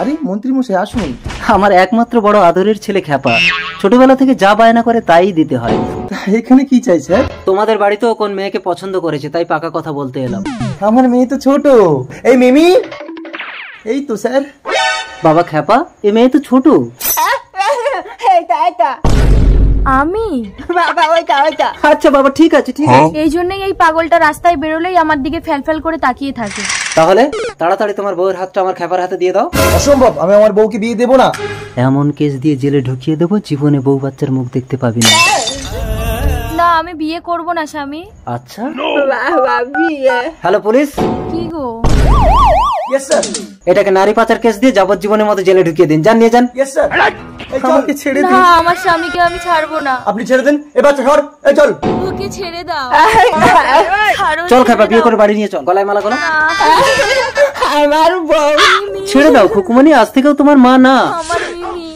আরে মন্ত্রী মশাই আসুন। আমার একমাত্র বড় আদরের ছেলে খ্যাপা, ছোটবেলা থেকে যা বায়না করে তাই দিতে হয়। এখানে কি চাই স্যার? তোমাদের বাড়িতেও কোন মেয়েকে পছন্দ করেছে, তাই পাকা কথা বলতে এলাম। আমার মেয়ে তো ছোট। এই মিমি, এই তো স্যার। বাবা খ্যাপা, এ মেয়ে তো ছোট। আমি আচ্ছা বাবা, ঠিক আছে ঠিক আছে। এই জন্যই এই পাগলটা রাস্তায় বেরোলেই আমার দিকে ফ্যাল করে তাকিয়ে থাকে। তাহলে তাড়াতাড়ি তোমার বউয়ের হাতটা আমার খ্যাপার হাতে দিয়ে দাও। অসম্ভব, আমি আমার বউকে বিয়ে দেবো না। এমন কেস দিয়ে জেলে ঢুকিয়ে দেবো, জীবনে বউ বাচ্চার মুখ দেখতে পাবি না। না, আমি বিয়ে করব না স্বামী। আচ্ছা, হ্যালো পুলিশ। কি গো? Yes sir. এটাকে নারী পাচার কেস দিয়ে যাবজ্জীবনের মতো জেলে ঢুকিয়ে দিন, যান নিয়ে যান। Yes sir. আমাকে ছেড়ে দিন। না, আমার স্বামীকে আমি ছাড়বো না। আপনি ছেড়ে দেন। এবার সর, এই চল। ওকে ছেড়ে দাও। চল খ্যাপা, বিয়ে করে বাড়ি নিয়ে চল। গলায় মালা গলা। আমার বউ। ছেড়ে দাও খুকুমনি, আজ থেকেও তোমার মা না। আমার মিমি।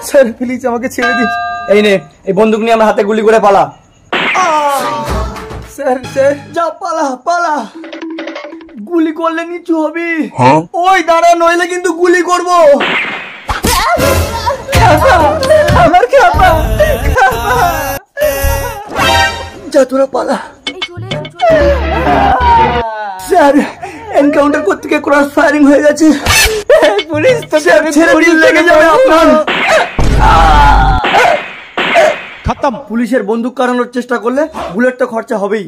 স্যার প্লিজ আমাকে ছেড়ে দিন। এই নে, এই বন্দুক নিয়ে আমার হাতে গুলি করে পালা। স্যার স্যার, যা পালা পালা। গুলি করলে নিচু হবি। ওই দাঁড়া, নইলে কিন্তু গুলি করব। আমার খ্যাপা, যা তোরা পালা। স্যার এনকাউন্টার করতে গিয়ে ক্রস ফায়ারিং হয়ে গেছে। পুলিশ তো ছেড়ে দিন, লেগে যাবে আপনার। খতম। পুলিশের বন্দুক কাটানোর চেষ্টা করলে বুলেটটা খরচা হবেই।